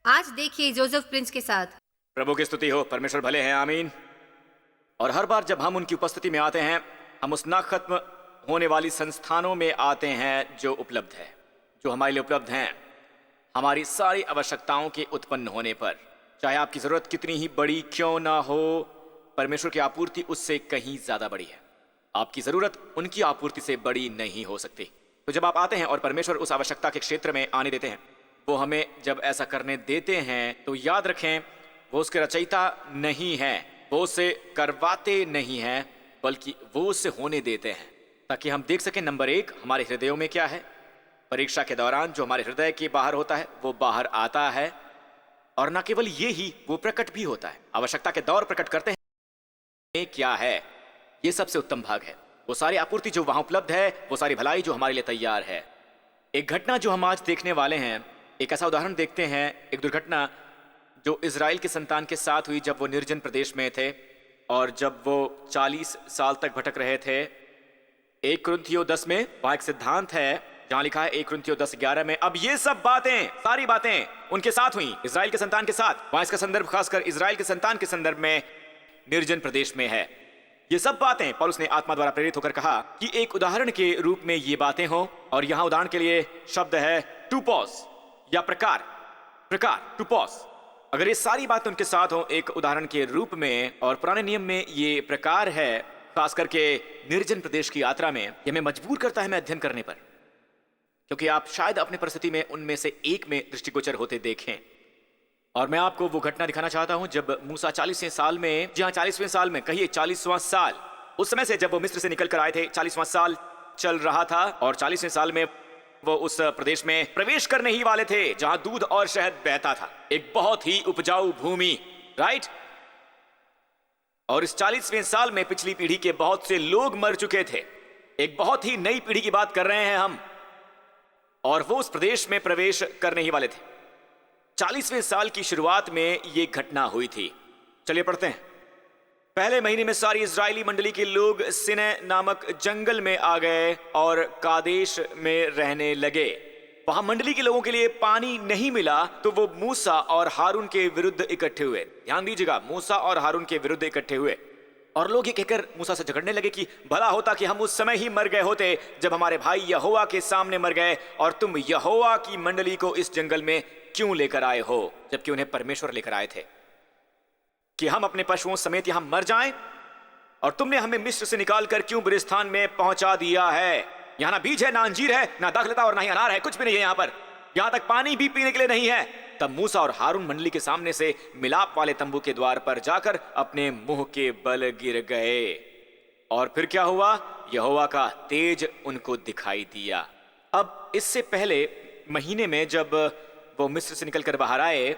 आज देखिए Joseph Prince के साथ। प्रभु की स्तुति हो, परमेश्वर भले हैं, आमीन। और हर बार जब हम उनकी उपस्थिति में आते हैं, हम उस ना खत्म होने वाली संस्थानों में आते हैं जो उपलब्ध है, जो हमारे लिए उपलब्ध हैं हमारी सारी आवश्यकताओं के उत्पन्न होने पर। चाहे आपकी ज़रूरत कितनी ही बड़ी क्यों ना हो, परमेश्वर की आपूर्ति उससे कहीं ज़्यादा बड़ी है। आपकी ज़रूरत उनकी आपूर्ति से बड़ी नहीं हो सकती। तो जब आप आते हैं और परमेश्वर उस आवश्यकता के क्षेत्र में आने देते हैं, वो हमें जब ऐसा करने देते हैं तो याद रखें, वो उसके रचयिता नहीं है, वो उसे करवाते नहीं हैं, बल्कि वो उससे होने देते हैं ताकि हम देख सकें नंबर एक, हमारे हृदयों में क्या है। परीक्षा के दौरान जो हमारे हृदय के बाहर होता है वो बाहर आता है, और न केवल ये ही, वो प्रकट भी होता है। आवश्यकता के दौर प्रकट करते हैं क्या है, ये सबसे उत्तम भाग है। वो सारी आपूर्ति जो वहां उपलब्ध है, वो सारी भलाई जो हमारे लिए तैयार है। एक घटना जो हम आज देखने वाले हैं, एक ऐसा उदाहरण देखते हैं, एक दुर्घटना जो इजराइल के संतान के साथ हुई जब वो निर्जन प्रदेश में थे और जब वो 40 साल तक भटक रहे थे। 1 कुरिन्थियों 10 में वहां एक सिद्धांत है जहां लिखा है 1 कुरिन्थियों 10:11 में, अब ये सब बातें, सारी बातें उनके साथ हुई, इजराइल के संतान के साथ। वहां इसका संदर्भ खासकर इजराइल के संतान के संदर्भ में निर्जन प्रदेश में है। ये सब बातें पौलुस ने आत्मा द्वारा प्रेरित होकर कहा कि एक उदाहरण के रूप में ये बातें हो। और यहां उदाहरण के लिए शब्द है टूपॉस या प्रकार, टूपॉस। अगर ये सारी बातें उनके साथ हो एक उदाहरण के रूप में, और पुराने नियम में ये प्रकार है, खास करके निर्जन प्रदेश की यात्रा में, ये हमें मजबूर करता है हमें अध्ययन करने पर, क्योंकि आप शायद अपनी परिस्थिति में उनमें से एक में दृष्टिगोचर होते देखें। और मैं आपको वो घटना दिखाना चाहता हूं जब मूसा 40वें साल में, जी हाँ 40वें साल में, कहिए 40वां साल, उस समय से जब वो मिस्र से निकल कर आए थे, 40वां साल चल रहा था और 40वें साल में वो उस प्रदेश में प्रवेश करने ही वाले थे जहां दूध और शहद बहता था। एक बहुत ही उपजाऊ भूमि, राइट। और इस 40वें साल में पिछली पीढ़ी के बहुत से लोग मर चुके थे। एक बहुत ही नई पीढ़ी की बात कर रहे हैं हम, और वो उस प्रदेश में प्रवेश करने ही वाले थे। 40वें साल की शुरुआत में ये घटना हुई थी। चलिए पढ़ते हैं। पहले महीने में सारी इजरायली मंडली के लोग सिनै नामक जंगल में आ गए और कादेश में रहने लगे। वहां मंडली के लोगों के लिए पानी नहीं मिला तो वो मूसा और हारून के विरुद्ध इकट्ठे हुए। ध्यान दीजिएगा, मूसा और हारून के विरुद्ध इकट्ठे हुए, और लोग ये कहकर मूसा से झगड़ने लगे कि भला होता कि हम उस समय ही मर गए होते जब हमारे भाई यहोवा के सामने मर गए, और तुम यहोवा की मंडली को इस जंगल में क्यों लेकर आए हो, जबकि उन्हें परमेश्वर लेकर आए थे कि हम अपने पशुओं समेत यहां मर जाएं, और तुमने हमें मिस्र से निकालकर क्यों बुरिस्तान में पहुंचा दिया है। यहां ना बीज है, ना अंजीर है, ना दाखलता और ना ही अनार है, कुछ भी नहीं है यहां पर, यहां तक पानी भी पीने के लिए नहीं है। तब मूसा और हारून मंडली के सामने से मिलाप वाले तंबू के द्वार पर जाकर अपने मुंह के बल गिर गए। और फिर क्या हुआ, यहोवा का तेज उनको दिखाई दिया। अब इससे पहले महीने में जब वो मिस्र से निकलकर बाहर आए,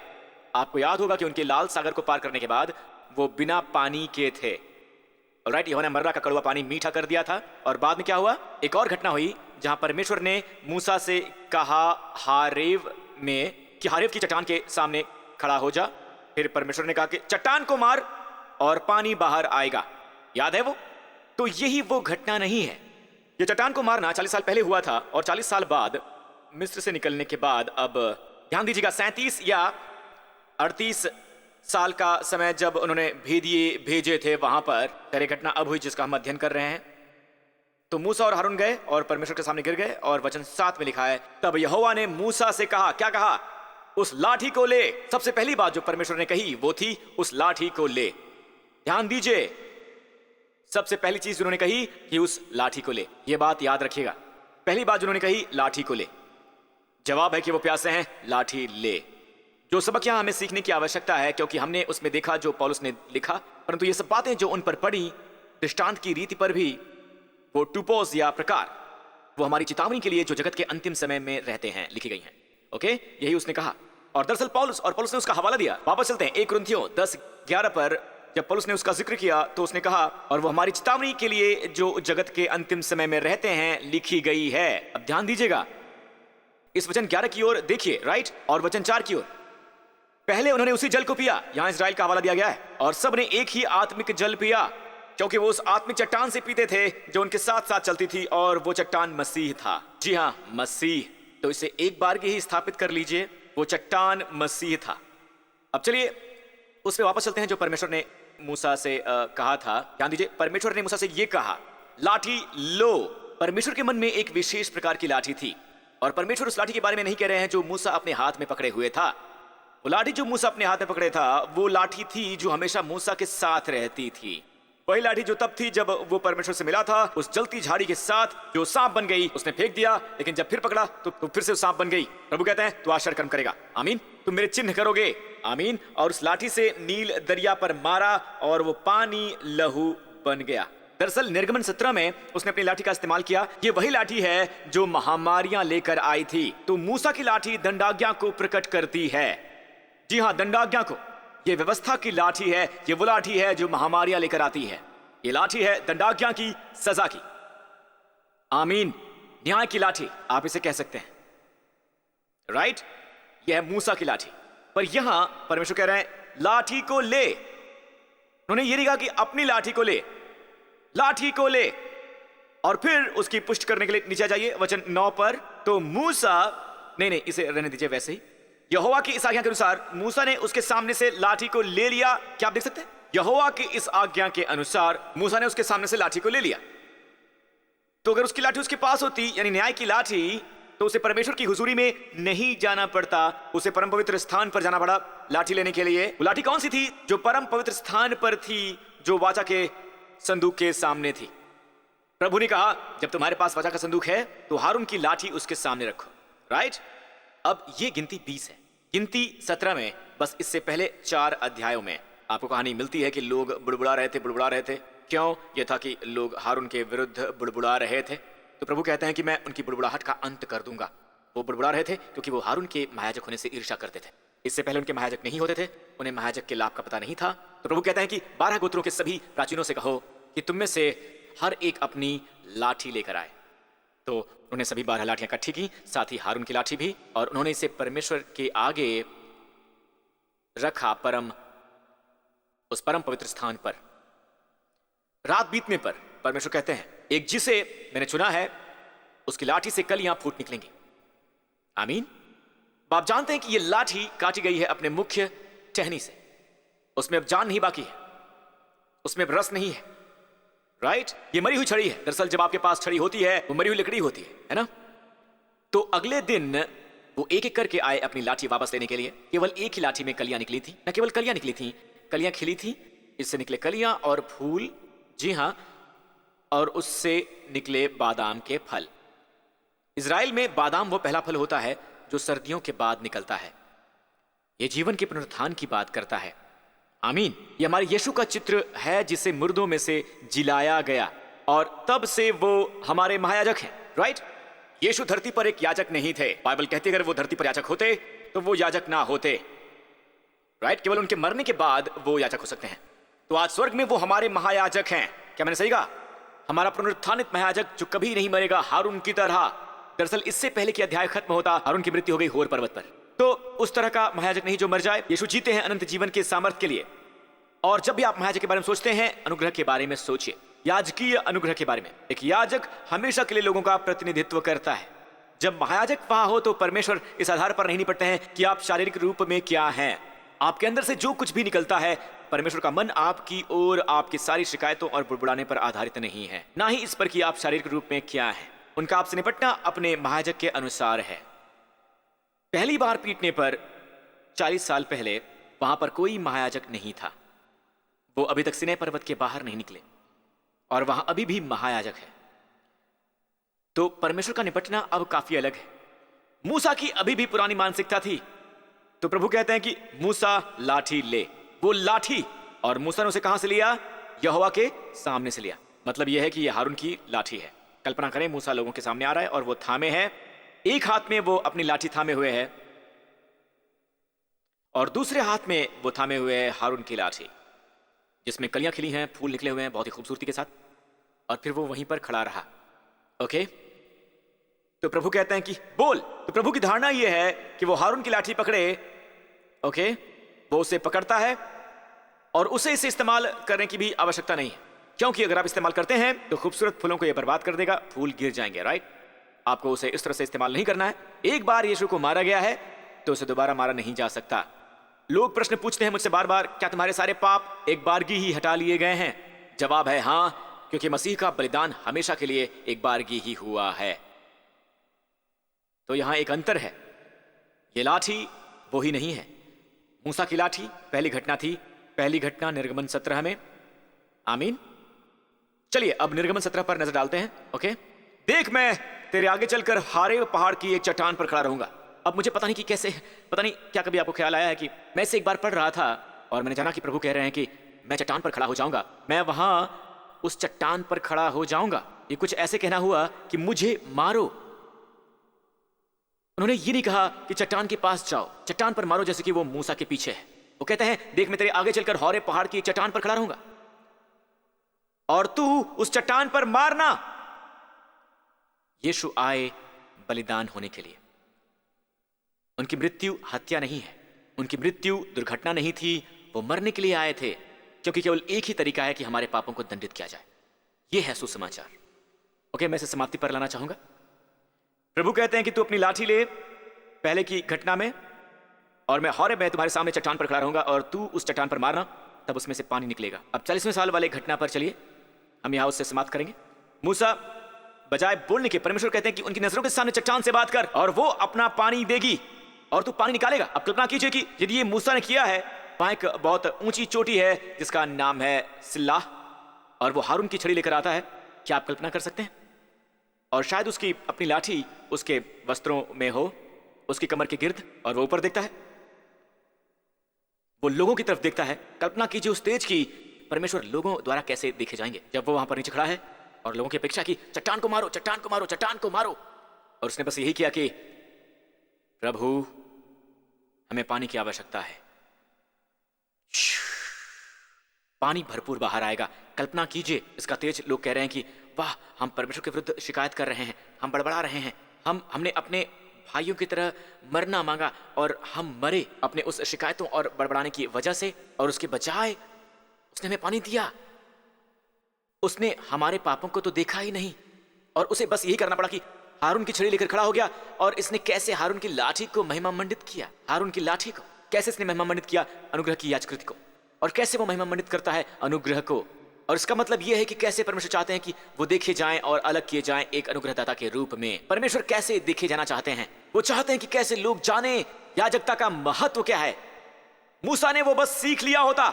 आपको याद होगा कि उनके लाल सागर को पार करने के बाद वो बिना पानी के थे। राइट, यहोवा ने मर्रा का कड़वा पानी मीठा कर दिया था। और बाद में क्या हुआ, एक और घटना हुई जहां परमेश्वर ने मूसा से कहा हारेव में कि हारेव की चट्टान के सामने खड़ा हो जा। फिर परमेश्वर ने कहा कि चट्टान को मार और पानी बाहर आएगा। याद है वो? तो यही वो घटना नहीं है। ये चट्टान को मारना 40 साल पहले हुआ था, और 40 साल बाद मिस्र से निकलने के बाद, अब ध्यान दीजिएगा, 37 या 38 साल का समय जब उन्होंने भेदिए भेजे थे वहां पर, पहले घटना अब हुई जिसका हम अध्ययन कर रहे हैं। तो मूसा और हारून गए और परमेश्वर के सामने गिर गए, और वचन 7 में लिखा है, तब यहोवा ने मूसा से कहा, क्या कहा, उस लाठी को ले। सबसे पहली बात जो परमेश्वर ने कही वो थी उस लाठी को ले। ध्यान दीजिए, सबसे पहली चीज उन्होंने कही कि उस लाठी को ले। यह बात याद रखिएगा, पहली बात उन्होंने कही लाठी को ले। जवाब है कि वो प्यासे हैं, लाठी ले। जो सबक यहां हमें सीखने की आवश्यकता है, क्योंकि हमने उसमें देखा जो पौलुस ने लिखा, परंतु ये सब बातें जो उन पर पड़ी दृष्टांत की रीति पर भी, वो टूपोस या प्रकार, वो हमारी चेतावनी के लिए जो जगत के अंतिम समय में रहते हैं लिखी गई हैं। ओके, यही उसने कहा। और दरअसल पौलुस ने उसका हवाला दिया। वापस चलते हैं 1 कुरिन्थियों 10:11 पर। जब पौलुस ने उसका जिक्र किया तो उसने कहा, और वो हमारी चेतावनी के लिए जो जगत के अंतिम समय में रहते हैं लिखी गई है। अब ध्यान दीजिएगा, इस वचन 11 की ओर देखिए, राइट, और वचन 4 की ओर। पहले उन्होंने उसी जल को पिया, यहां इजराइल का हवाला दिया गया है, और सब ने एक ही आत्मिक जल पिया, क्योंकि वो उस आत्मिक चट्टान से पीते थे जो उनके साथ साथ चलती थी, और वो चट्टान मसीह था। जी हां, मसीह। तो इसे एक बार के ही स्थापित कर लीजिए, वो चट्टान मसीह था। अब चलिए उस पे वापस चलते हैं जो परमेश्वर ने मूसा से कहा था। ध्यान दीजिए, परमेश्वर ने मूसा से ये कहा, लाठी लो। परमेश्वर के मन में एक विशेष प्रकार की लाठी थी, और परमेश्वर उस लाठी के बारे में नहीं कह रहे हैं जो मूसा अपने हाथ में पकड़े हुए था। वो लाठी जो मूसा अपने हाथ में पकड़े था, वो लाठी थी जो हमेशा मूसा के साथ रहती थी। वही लाठी जो तब थी जब वो परमेश्वर से मिला था, उस जलती झाड़ी के साथ जो सांप बन गई, उसने फेंक दिया, लेकिन जब फिर पकड़ा तो फिर से सांप बन गई। प्रभु कहते हैं तू आश्चर्य कर्म करेगा, आमीन, तुम मेरे चिन्ह करोगे, आमीन। और उस लाठी से नील दरिया पर मारा और वो पानी लहू बन गया। दरअसल निर्गमन 17 में उसने अपनी लाठी का इस्तेमाल किया। ये वही लाठी है जो महामारियां लेकर आई थी। तो मूसा की लाठी दंडाज्ञा को प्रकट करती है। जी हां, दंडाज्ञा को। ये व्यवस्था की लाठी है, ये वो लाठी है जो महामारियां लेकर आती है। ये लाठी है दंडाज्ञा की, सजा की, आमीन, न्याय की लाठी आप इसे कह सकते हैं, राइट। यह है मूसा की लाठी। पर यहां परमेश्वर कह रहे हैं लाठी को ले। उन्होंने ये नहीं कहा कि अपनी लाठी को ले, लाठी को ले। और फिर उसकी पुष्टि करने के लिए नीचे जाइए वचन 9 पर। तो मूसा, नहीं इसे रहने दीजिए वैसे ही। यहोवा की इस आज्ञा के अनुसार मूसा ने उसके सामने से लाठी को ले लिया। क्या आप देख सकते हैं? यहोवा की इस आज्ञा के अनुसार मूसा ने उसके सामने से लाठी को ले लिया। तो अगर उसकी लाठी उसके पास होती, यानी न्याय की लाठी, तो उसे परमेश्वर की हुजूरी में नहीं जाना पड़ता, उसे परम पवित्र स्थान पर जाना पड़ा लाठी लेने के लिए। वो लाठी कौन सी थी? जो परम पवित्र स्थान पर थी, जो वाचा के संदूक के सामने थी। प्रभु ने कहा जब तुम्हारे पास वाचा का संदूक है तो हारून की लाठी उसके सामने रखो, राइट। अब ये गिनती 20 है। गिनती 17 में, बस इससे पहले 4 अध्यायों में आपको कहानी मिलती है कि लोग बुड़बुड़ा रहे थे। क्यों? यह था कि लोग हारून के विरुद्ध बुड़बुड़ा रहे थे। तो प्रभु कहते हैं कि मैं उनकी बुड़बुड़ाहट का अंत कर दूंगा। वो बुड़बुड़ा रहे थे क्योंकि वो हारून के महायाजक होने से ईर्ष्या करते थे। इससे पहले उनके महायाजक नहीं होते थे, उन्हें महायाजक के लाभ का पता नहीं था। तो प्रभु कहते हैं कि 12 गोत्रों के सभी प्राचीनों से कहो कि तुम में से हर एक अपनी लाठी लेकर आए। तो उन्होंने सभी 12 लाठियां इकट्ठी की, साथ ही हारून की लाठी भी, और उन्होंने इसे परमेश्वर के आगे रखा, उस परम पवित्र स्थान पर। रात बीतने पर परमेश्वर कहते हैं एक जिसे मैंने चुना है उसकी लाठी से कलियां फूट निकलेंगी, आमीन। आप जानते हैं कि यह लाठी काटी गई है अपने मुख्य टहनी से। उसमें अब जान नहीं बाकी है, उसमें अब रस नहीं है, राइट। ये मरी हुई छड़ी है। दरअसल जब आपके पास छड़ी होती है वो मरी हुई लकड़ी होती है ना। तो अगले दिन वो एक एक करके आए अपनी लाठी वापस लेने के लिए। केवल एक ही लाठी में कलियां निकली थी। न केवल कलियां निकली थी, कलियां खिली थी, इससे निकले कलियां और फूल, जी हां, और उससे निकले बादाम के फल। इजराइल में बादाम वो पहला फल होता है जो सर्दियों के बाद निकलता है। यह जीवन के पुनरुत्थान की बात करता है, आमीन। ये हमारे यीशु का चित्र है जिसे मुर्दों में से जिलाया गया, और तब से वो हमारे महायाजक हैं, राइट। यीशु धरती पर एक याजक नहीं थे। बाइबल कहती है अगर वो धरती पर याजक होते तो वो याजक ना होते, राइट। केवल उनके मरने के बाद वो याजक हो सकते हैं। तो आज स्वर्ग में वो हमारे महायाजक हैं। क्या मैंने सही कहा? हमारा पुनरुत्थानित महायाजक जो कभी नहीं मरेगा, हारून की तरह। दरअसल इससे पहले कि अध्याय खत्म होता, हारून की मृत्यु हो गई होर पर्वत पर। तो उस तरह का महायाजक नहीं जो मर जाए। यीशु जीते हैं अनंत जीवन के सामर्थ्य के लिए। और जब भी आप महायाजक के बारे में सोचते हैं, अनुग्रह के बारे में सोचिए, याजकीय अनुग्रह के बारे में। एक याजक हमेशा के लिए लोगों का प्रतिनिधित्व करता है। जब महायाजक वहां हो तो परमेश्वर इस आधार पर नहीं निपटते हैं कि आप शारीरिक रूप में क्या हैं। आपके अंदर से जो कुछ भी निकलता है, परमेश्वर का मन आपकी ओर आपकी सारी शिकायतों और बुड़बुड़ाने पर आधारित नहीं है, ना ही इस पर कि आप शारीरिक रूप में क्या हैं। उनका आपसे निपटना अपने महायाजक के अनुसार है। पहली बार पीटने पर 40 साल पहले वहां पर कोई महायाजक नहीं था। वो अभी तक सिनै पर्वत के बाहर नहीं निकले, और वहां अभी भी महायाजक है। तो परमेश्वर का निपटना अब काफी अलग है। मूसा की अभी भी पुरानी मानसिकता थी। तो प्रभु कहते हैं कि मूसा लाठी ले। वो लाठी, और मूसा ने उसे कहां से लिया? यहोवा के सामने से लिया। मतलब यह है कि यह हारून की लाठी है। कल्पना करें मूसा लोगों के सामने आ रहा है और वो थामे है, एक हाथ में वो अपनी लाठी थामे हुए है और दूसरे हाथ में वो थामे हुए है हारून की लाठी, जिसमें कलियां खिली हैं, फूल निकले हुए हैं बहुत ही खूबसूरती के साथ। और फिर वो वहीं पर खड़ा रहा। ओके, तो प्रभु कहते हैं कि बोल। तो प्रभु की धारणा यह है कि वो हारून की लाठी पकड़े, ओके, वो उसे पकड़ता है और उसे इसे इस्तेमाल करने की भी आवश्यकता नहीं है, क्योंकि अगर आप इस्तेमाल करते हैं तो खूबसूरत फूलों को यह बर्बाद कर देगा, फूल गिर जाएंगे, राइट। आपको उसे इस तरह से इस्तेमाल नहीं करना है। एक बार यीशु को मारा गया है, तो उसे दोबारा मारा नहीं जा सकता। लोग प्रश्न पूछते हैं मुझसे बार बार, क्या तुम्हारे सारे पाप एक बारगी ही हटा लिए गए हैं? जवाब है हाँ, क्योंकि मसीह का बलिदान हमेशा के लिए एक बारगी ही हुआ है। तो यहां एक अंतर है, ये लाठी वो ही नहीं है। मूसा की लाठी पहली घटना थी, पहली घटना निर्गमन 17 में। आमीन। चलिए अब निर्गमन 17 पर नजर डालते हैं। ओके, देख मैं तेरे आगे चलकर हारे पहाड़ की एक चट्टान पर खड़ा रहूंगा। अब मुझे पता नहीं कि कैसे, पता नहीं क्या कभी आपको ख्याल आया है कि मैं इसे एक बार पढ़ रहा था और मैंने जाना कि प्रभु कह रहे हैं कि मैं चट्टान पर खड़ा हो जाऊंगा, मैं वहां उस चट्टान पर खड़ा हो जाऊंगा। ये कुछ ऐसे कहना हुआ कि मुझे मारो। उन्होंने ये नहीं कहा कि चट्टान के पास जाओ, चट्टान पर मारो, जैसे कि वो मूसा के पीछे है। वो कहते हैं देख मैं तेरे आगे चलकर हौरे पहाड़ की चट्टान पर खड़ा रहूंगा और तू उस चट्टान पर मारना। यीशु आए बलिदान होने के लिए। उनकी मृत्यु हत्या नहीं है, उनकी मृत्यु दुर्घटना नहीं थी, वो मरने के लिए आए थे, क्योंकि केवल एक ही तरीका है कि हमारे पापों को दंडित किया जाए। यह है सुसमाचार। ओके, मैं इसे समाप्ति पर लाना चाहूंगा। प्रभु कहते हैं कि तू अपनी लाठी ले पहले की घटना में, और मैं हौरे में तुम्हारे सामने चट्टान पर खड़ा रहूंगा और तू उस चट्टान पर मारना, तब उसमें से पानी निकलेगा। अब 40वें साल वाले घटना पर चलिए, हम यहां उससे समाप्त करेंगे। मूसा बजाय बोलने के, परमेश्वर कहते हैं कि उनकी नजरों के सामने चट्टान से बात कर और वो अपना पानी देगी और तू पानी निकालेगा। अब कल्पना कीजिए कि यदि ये मूसा ने किया है, वहां एक बहुत ऊंची चोटी है जिसका नाम है सिल्लाह, और वो हारून की छड़ी लेकर आता है। क्या आप कल्पना कर सकते हैं? और शायद उसकी अपनी लाठी उसके वस्त्रों में हो, उसकी कमर के गिर्द, और वो ऊपर देखता है, वो लोगों की तरफ देखता है। कल्पना कीजिए उस तेज की, परमेश्वर लोगों द्वारा कैसे देखे जाएंगे जब वो वहां पर नीचे खड़ा है और लोगों की अपेक्षा की चट्टान को मारो, चट्टान को मारो, चट्टान को मारो, और उसने बस यही किया कि प्रभु हमें पानी की आवश्यकता है। पानी भरपूर बाहर आएगा। कल्पना कीजिए इसका तेज। लोग कह रहे हैं कि वाह, हम परमेश्वर के विरुद्ध शिकायत कर रहे हैं, हम बड़बड़ा रहे हैं, हमने अपने भाइयों की तरह मरना मांगा और हम मरे अपने उस शिकायतों और बड़बड़ाने की वजह से, और उसके बजाय उसने हमें पानी दिया। उसने हमारे पापों को तो देखा ही नहीं, और उसे बस यही करना पड़ा कि हारून की छड़ी लेकर खड़ा हो गया। और इसने कैसे हारून की लाठी को महिमा मंडित किया, हारून की लाठी को कैसे इसने महिमा मंडित किया, अनुग्रह की याजकृति को, और कैसे वो महिमा मंडित करता है अनुग्रह को। और इसका मतलब यह है कि कैसे परमेश्वर चाहते हैं कि वो देखे जाएं और अलग किए जाएं एक अनुग्रहदाता के रूप में। परमेश्वर कैसे देखे जाना चाहते हैं? वो चाहते हैं कि कैसे लोग जाने याजकता का महत्व क्या है। मूसा ने वो बस सीख लिया होता,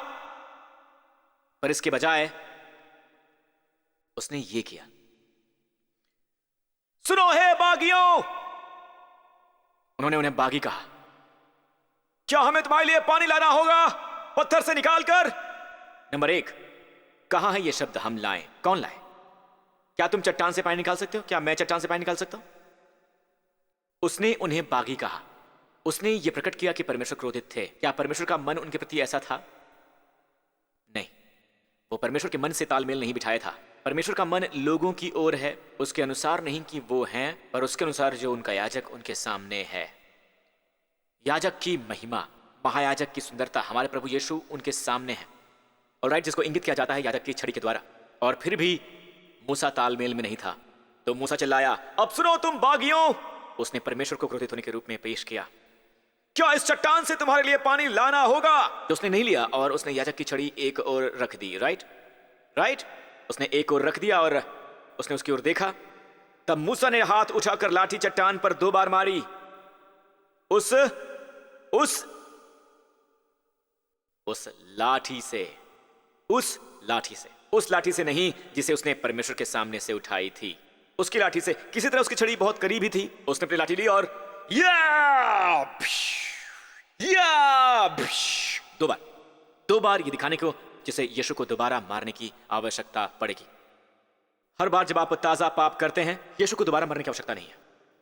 पर इसके बजाय उसने ये किया। सुनो हे बागियों, उन्होंने उन्हें बागी कहा, क्या हमें तुम्हारे लिए पानी लाना होगा पत्थर से निकालकर? नंबर 1, कहां है ये शब्द हम लाएं? कौन लाए? क्या तुम चट्टान से पानी निकाल सकते हो? क्या मैं चट्टान से पानी निकाल सकता हूं? उसने उन्हें बागी कहा। उसने ये प्रकट किया कि परमेश्वर क्रोधित थे। क्या परमेश्वर का मन उनके प्रति ऐसा था? नहीं, वो परमेश्वर के मन से तालमेल नहीं बिठाया था। परमेश्वर का मन लोगों की ओर है, उसके अनुसार नहीं कि वो हैं, पर उसके अनुसार जो उनका याजक उनके सामने है। याजक की महिमा, महायाजक की सुंदरता, हमारे प्रभु यीशु उनके सामने है। ऑलराइट, जिसको इंगित किया जाता है याजक की छड़ी के द्वारा। और फिर भी मूसा तालमेल में नहीं था, तो मूसा चिल्लाया, अब सुनो तुम बागियों। उसने परमेश्वर को क्रोधित होने के रूप में पेश किया, क्या इस चट्टान से तुम्हारे लिए पानी लाना होगा? तो उसने नहीं लिया और उसने याजक की छड़ी एक ओर रख दी। राइट, उसने एक ओर रख दिया और उसने उसकी ओर देखा। तब मूसा ने हाथ उठाकर लाठी चट्टान पर 2 बार मारी। उस लाठी से नहीं जिसे उसने परमेश्वर के सामने से उठाई थी। उसकी लाठी से। किसी तरह उसकी छड़ी बहुत करीब ही थी। उसने अपनी लाठी ली और दो बार ये दिखाने को जिसे यीशु को दोबारा मारने की आवश्यकता पड़ेगी। हर बार जब आप ताजा पाप करते हैं, यीशु को दोबारा मरने की आवश्यकता नहीं है।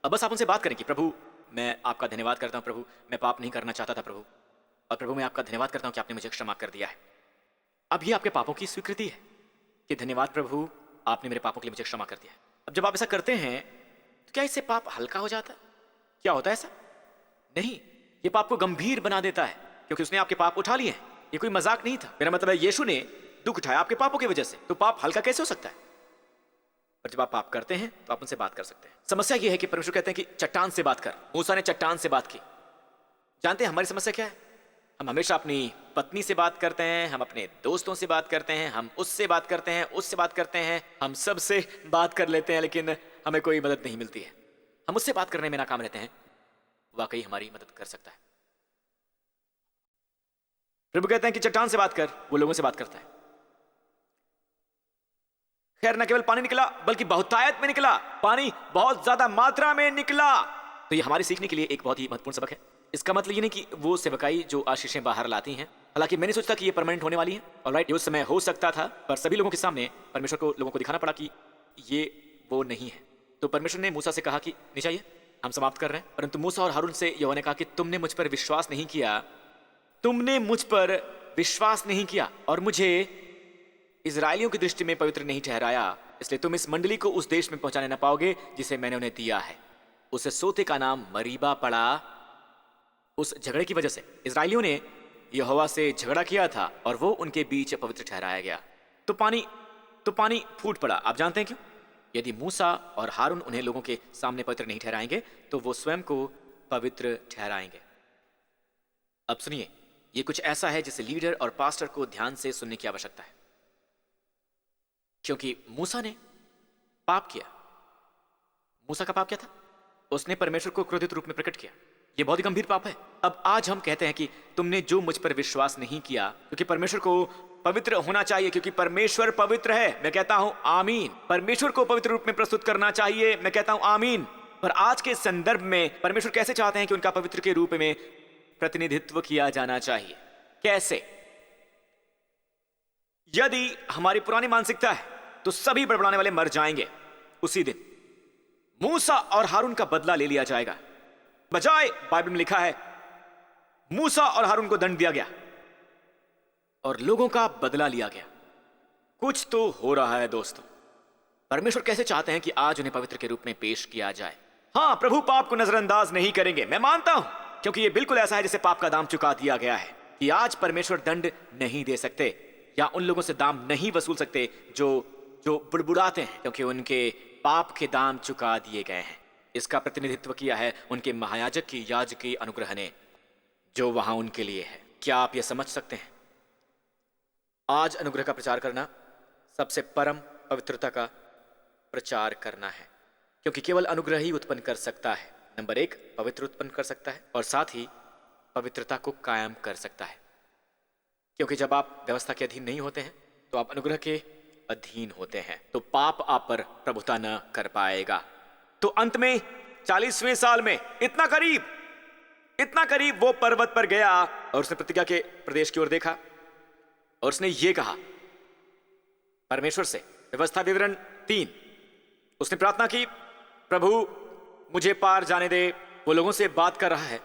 अब बस आप उनसे बात करें कि प्रभु मैं आपका धन्यवाद करता हूं, प्रभु मैं पाप नहीं करना चाहता था प्रभु, और प्रभु मैं आपका धन्यवाद करता हूं कि आपने मुझे क्षमा कर दिया है। अब ये आपके पापों की स्वीकृति है कि धन्यवाद प्रभु, आपने मेरे पापों के लिए मुझे क्षमा कर दिया है। अब जब आप ऐसा करते हैं तो क्या इससे पाप हल्का हो जाता है? क्या होता है ऐसा? नहीं, ये पाप को गंभीर बना देता है, क्योंकि उसने आपके पाप उठा लिए हैं। ये कोई मजाक नहीं था। मेरा मतलब है यीशु ने दुख उठाया आपके पापों की वजह से, तो पाप हल्का कैसे हो सकता है? और जब आप पाप करते हैं तो आप उनसे बात कर सकते हैं। समस्या यह है कि परमेश्वर कहते हैं कि चट्टान से बात कर। मूसा ने चट्टान से बात की, जानते हैं हमारी समस्या क्या है? हम हमेशा अपनी पत्नी से बात करते हैं, हम अपने दोस्तों से बात करते हैं, हम उससे बात करते हैं, उससे बात करते हैं, हम सबसे बात कर लेते हैं, लेकिन हमें कोई मदद नहीं मिलती है। हम उससे बात करने में नाकाम रहते हैं। वाकई हमारी मदद कर सकता है। प्रभु कहते हैं कि चट्टान से बात कर, वो लोगों से बात करता है। खैर, न केवल पानी निकला बल्कि बहुतायत में निकला, पानी बहुत ज्यादा मात्रा में निकला। तो ये हमारे सीखने के लिए एक बहुत ही महत्वपूर्ण सबक है। इसका मतलब ये नहीं कि वो सेवकाई जो आशीषें बाहर लाती हैं, हालांकि मैंने सोचा कि ये परमानेंट होने वाली है, और राइट, ये उस समय हो सकता था, पर सभी लोगों के सामने परमेश्वर को लोगों को दिखाना पड़ा कि ये वो नहीं है। तो परमेश्वर ने मूसा से कहा कि नीचे आइए, हम समाप्त कर रहे हैं। परंतु मूसा और हारून से यहोवा ने कहा कि तुमने मुझ पर विश्वास नहीं किया, तुमने मुझ पर विश्वास नहीं किया और मुझे इजरायलियों की दृष्टि में पवित्र नहीं ठहराया, इसलिए तुम इस मंडली को उस देश में पहुंचाने न पाओगे जिसे मैंने उन्हें दिया है। उस सोते का नाम मरीबा पड़ा। उस झगड़े की वजह से इजरायलियों ने यहोवा से झगड़ा किया था और वो उनके बीच पवित्र ठहराया गया। तो पानी फूट पड़ा। आप जानते हैं क्यों? यदि मूसा और हारून उन्हें लोगों के सामने पवित्र नहीं ठहराएंगे तो वो स्वयं को पवित्र ठहराएंगे। अब सुनिए, ये कुछ ऐसा है जिसे लीडर और पास्टर को ध्यान से सुनने की आवश्यकता है, क्योंकि मूसा ने पाप किया। मूसा का पाप क्या था? उसने परमेश्वर को क्रोधित रूप में प्रकट किया। यह बहुत ही गंभीर पाप है। अब आज हम कहते हैं कि तुमने जो मुझ पर विश्वास नहीं किया, क्योंकि परमेश्वर को पवित्र होना चाहिए, क्योंकि परमेश्वर पवित्र है। मैं कहता हूं आमीन। परमेश्वर को पवित्र रूप में प्रस्तुत करना चाहिए। मैं कहता हूं आमीन। पर आज के संदर्भ में परमेश्वर कैसे चाहते हैं कि उनका पवित्र के रूप में प्रतिनिधित्व किया जाना चाहिए? कैसे? यदि हमारी पुरानी मानसिकता है तो सभी बड़बड़ाने वाले मर जाएंगे। उसी दिन मूसा और हारून का बदला ले लिया जाएगा। बजाय, बाइबल में लिखा है, मूसा और हारून को दंड दिया गया और लोगों का बदला लिया गया। कुछ तो हो रहा है दोस्तों। परमेश्वर कैसे चाहते हैं कि आज उन्हें पवित्र के रूप में पेश किया जाए। हां, प्रभु पाप को नजरअंदाज नहीं करेंगे, मैं मानता हूं, क्योंकि यह बिल्कुल ऐसा है जैसे पाप का दाम चुका दिया गया है कि आज परमेश्वर दंड नहीं दे सकते या उन लोगों से दाम नहीं वसूल सकते जो बुड़बुड़ाते हैं, क्योंकि उनके पाप के दाम चुका दिए गए हैं। इसका प्रतिनिधित्व किया है उनके महायाजक की याजकी अनुग्रह ने, जो वहां उनके लिए है। क्या आप यह समझ सकते हैं? आज अनुग्रह का प्रचार करना सबसे परम पवित्रता का प्रचार करना है, क्योंकि केवल अनुग्रह ही उत्पन्न कर सकता है। नंबर 1, पवित्र उत्पन्न कर सकता है और साथ ही पवित्रता को कायम कर सकता है। क्योंकि जब आप व्यवस्था के अधीन नहीं होते हैं तो आप अनुग्रह के अधीन होते हैं, तो पाप आप पर प्रभुता न कर पाएगा। तो अंत में 40वें साल में इतना करीब वो पर्वत पर गया और उसने प्रतिज्ञा के प्रदेश की ओर देखा और उसने ये कहा परमेश्वर से, व्यवस्था विवरण 3, उसने प्रार्थना की, प्रभु मुझे पार जाने दे। वो लोगों से बात कर रहा है,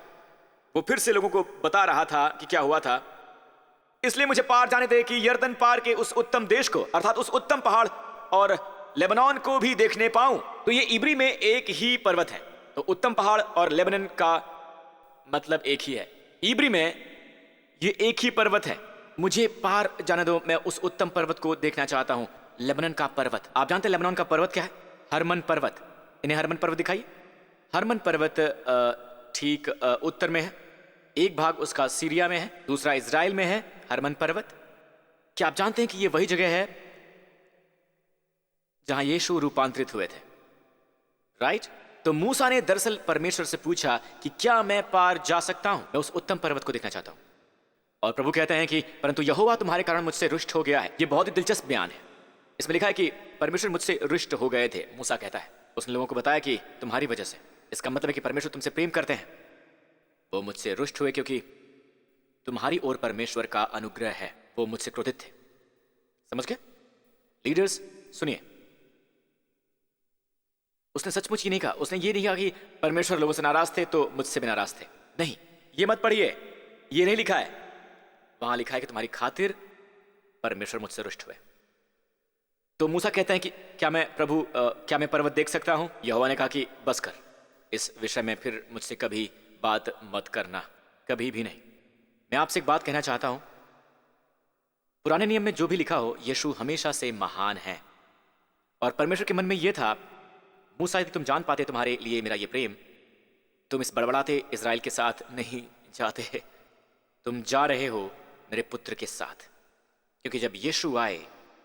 वो फिर से लोगों को बता रहा था कि क्या हुआ था। इसलिए मुझे पार जाने दे कि यर्दन पार के उस उत्तम देश को, अर्थात उस उत्तम पहाड़ और लेबनान को भी देखने पाऊं। तो ये इब्री में एक ही पर्वत है, तो उत्तम पहाड़ और लेबनान का मतलब एक ही है। इब्री में ये एक ही पर्वत है। मुझे पार जाने दो, मैं उस उत्तम पर्वत को देखना चाहता हूं, लेबनान का पर्वत। आप जानते हैं लेबनान का पर्वत क्या है? हरमन पर्वत। इन्हें हरमन पर्वत दिखाइए। हरमन पर्वत ठीक उत्तर में है। एक भाग उसका सीरिया में है, दूसरा इजराइल में है। हरमन पर्वत, क्या आप जानते हैं कि यह वही जगह है जहां यीशु रूपांतरित हुए थे? राइट? तो मूसा ने दरअसल परमेश्वर से पूछा कि क्या मैं पार जा सकता हूं, मैं उस उत्तम पर्वत को देखना चाहता हूं। और प्रभु कहते हैं कि परंतु यहोवा तुम्हारे कारण मुझसे रुष्ट हो गया है। यह बहुत ही दिलचस्प बयान है। इसमें लिखा है कि परमेश्वर मुझसे रुष्ट हो गए थे। मूसा कहता है, उसने लोगों को बताया कि तुम्हारी वजह से। इसका मतलब है कि परमेश्वर तुमसे प्रेम करते हैं। वो मुझसे रुष्ट हुए क्योंकि तुम्हारी ओर परमेश्वर का अनुग्रह है। वो मुझसे क्रोधित थे। समझ गए? लीडर्स सुनिए, उसने सचमुच ही नहीं कहा, उसने ये नहीं कहा कि परमेश्वर लोगों से नाराज थे तो मुझसे भी नाराज थे। नहीं, ये मत पढ़िए, ये नहीं लिखा है। वहां लिखा है कि तुम्हारी खातिर परमेश्वर मुझसे रुष्ट हुए। तो मूसा कहते हैं कि क्या मैं पर्वत देख सकता हूं? यहोवा ने कहा कि बस कर, इस विषय में फिर मुझसे कभी बात मत करना, कभी भी नहीं। मैं आपसे एक बात कहना चाहता हूं, पुराने नियम में जो भी लिखा हो, यीशु हमेशा से महान है। और परमेश्वर के मन में यह था, मूसा यदि तुम जान पाते तुम्हारे लिए मेरा ये प्रेम, तुम इस बड़बड़ाते इजराइल के साथ नहीं जाते तुम जा रहे हो मेरे पुत्र के साथ, क्योंकि जब यीशु आए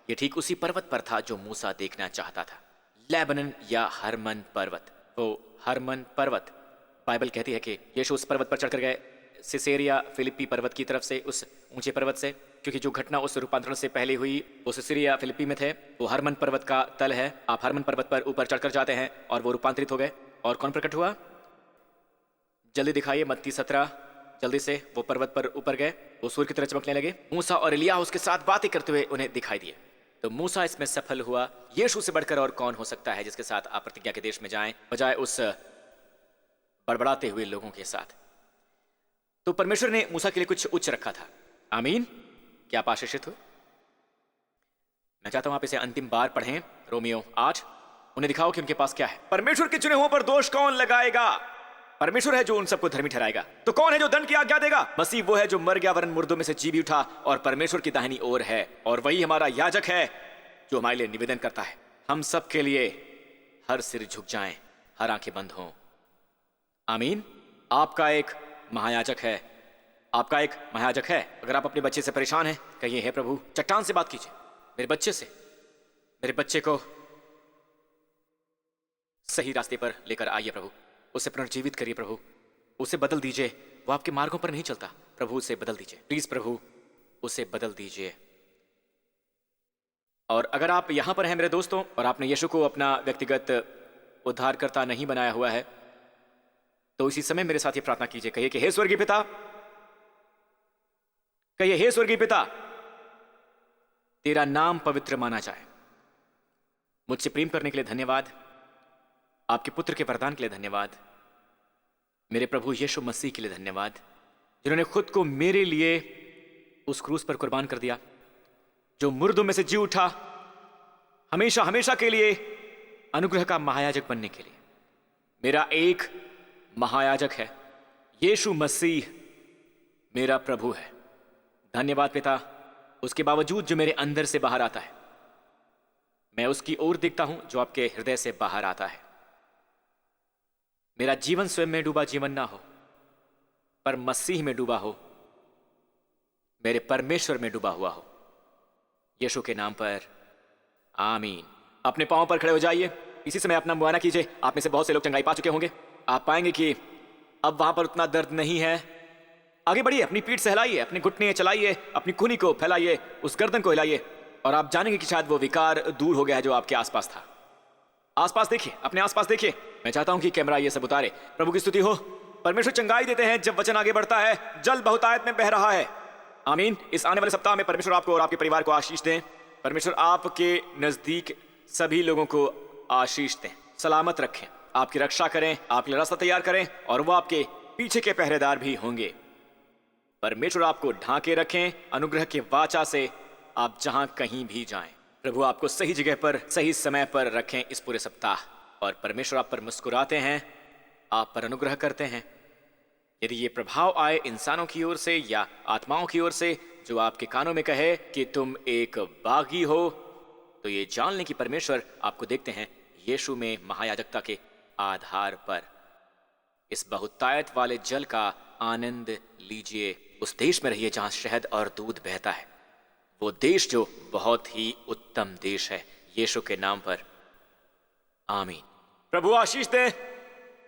ये ठीक उसी पर्वत पर था जो मूसा देखना चाहता था, लेबनन या हरमन पर्वत। वो हरमन पर्वत, बाइबल कहती है कि यीशु उस पर्वत पर चढ़कर गए सिसेरिया फिलिप्पी पर्वत की तरफ से, उस ऊंचे पर्वत से, क्योंकि जो घटना उस रूपांतरण से पहले हुई वो सिसेरिया फिलिप्पी में थे। वो हरमन पर्वत का तल है। आप हरमन पर्वत पर ऊपर चढ़कर जाते हैं और वो रूपांतरित हो गए। और कौन प्रकट हुआ? जल्दी दिखाइए, मत्ती 17, जल्दी से। वो पर्वत पर ऊपर गए, वो सूर्य की तरह चमकने लगे। मूसा और एलिय्याह उसके साथ बातें करते हुए उन्हें दिखाई दिए। तो मूसा इसमें सफल हुआ। यीशु से बढ़कर और कौन हो सकता है जिसके साथ आप प्रतिज्ञा के देश में जाएं, बजाय उस बड़बड़ाते हुए लोगों के साथ। तो परमेश्वर ने मूसा के लिए कुछ उच्च रखा था। आमीन। क्या आप आशीषित हो? मैं चाहता हूं आप इसे अंतिम बार पढ़ें, रोमियो 8। उन्हें दिखाओ कि उनके पास क्या है। परमेश्वर के चुने हुओं पर दोष कौन लगाएगा? परमेश्वर है जो उन सबको धर्मी ठहराएगा। तो कौन है जो दंड की आज्ञा देगा? मसीह वो है जो मर गया वरन मुर्दों में से जी भी उठा और परमेश्वर की दाहिनी ओर है, और वही हमारा याजक है जो हमारे लिए निवेदन करता है। हम सब के लिए हर सिर झुक जाएं, हर आंखें बंद हों। आमीन। आपका एक महायाजक है, आपका एक महायाजक है। अगर आप अपने बच्चे से परेशान हैं, कहिए हे प्रभु, चट्टान से बात कीजिए, मेरे बच्चे से, मेरे बच्चे को सही रास्ते पर लेकर आइए प्रभु, उसे पुनर्जीवित करिए प्रभु, उसे बदल दीजिए। वो आपके मार्गों पर नहीं चलता, प्रभु उसे बदल दीजिए, प्लीज प्रभु उसे बदल दीजिए। और अगर आप यहां पर हैं मेरे दोस्तों, और आपने यीशु को अपना व्यक्तिगत उद्धारकर्ता नहीं बनाया हुआ है, तो इसी समय मेरे साथ ये प्रार्थना कीजिए। कहिए कि हे स्वर्गीय पिता, कहिए हे स्वर्गीय पिता, तेरा नाम पवित्र माना जाए। मुझसे प्रेम करने के लिए धन्यवाद, आपके पुत्र के वरदान के लिए धन्यवाद, मेरे प्रभु यीशु मसीह के लिए धन्यवाद, जिन्होंने खुद को मेरे लिए उस क्रूस पर कुर्बान कर दिया, जो मुर्दों में से जी उठा हमेशा हमेशा के लिए अनुग्रह का महायाजक बनने के लिए। मेरा एक महायाजक है, यीशु मसीह मेरा प्रभु है। धन्यवाद पिता, उसके बावजूद जो मेरे अंदर से बाहर आता है, मैं उसकी ओर देखता हूं जो आपके हृदय से बाहर आता है। मेरा जीवन स्वयं में डूबा जीवन ना हो, पर मसीह में डूबा हो, मेरे परमेश्वर में डूबा हुआ हो। यीशु के नाम पर आमीन। अपने पांव पर खड़े हो जाइए, इसी समय अपना मुआयना कीजिए। आप में से बहुत से लोग चंगाई पा चुके होंगे। आप पाएंगे कि अब वहां पर उतना दर्द नहीं है। आगे बढ़िए, अपनी पीठ सहलाइए, अपने घुटने चलाइए, अपनी खूनी को फैलाइए, उस गर्दन को हिलाइए, और आप जानेंगे कि शायद वो विकार दूर हो गया है जो आपके आसपास था। आसपास देखिए, अपने आसपास देखिए। मैं चाहता हूं कि कैमरा ये सब उतारे। प्रभु की स्तुति हो। परमेश्वर चंगाई देते हैं जब वचन आगे बढ़ता है। जल बहुतायत में बह रहा है। आमीन। इस आने वाले सप्ताह में परमेश्वर आपको और आपके परिवार को आशीष दें। परमेश्वर आपके नजदीक सभी लोगों को आशीष दें, सलामत रखें, आपकी रक्षा करें, आपके लिए रास्ता तैयार करें, और वो आपके पीछे के पहरेदार भी होंगे। परमेश्वर आपको ढांके रखें अनुग्रह के वाचा से, आप जहां कहीं भी जाएं। प्रभु आपको सही जगह पर सही समय पर रखें इस पूरे सप्ताह। और परमेश्वर आप पर मुस्कुराते हैं, आप पर अनुग्रह करते हैं। यदि ये प्रभाव आए इंसानों की ओर से या आत्माओं की ओर से जो आपके कानों में कहे कि तुम एक बागी हो, तो ये जान लें कि परमेश्वर आपको देखते हैं यीशु में महायाजकता के आधार पर। इस बहुतायत वाले जल का आनंद लीजिए। उस देश में रहिए जहां शहद और दूध बहता है, वो देश जो बहुत ही उत्तम देश है। यीशु के नाम पर आमीन। प्रभु आशीष दे।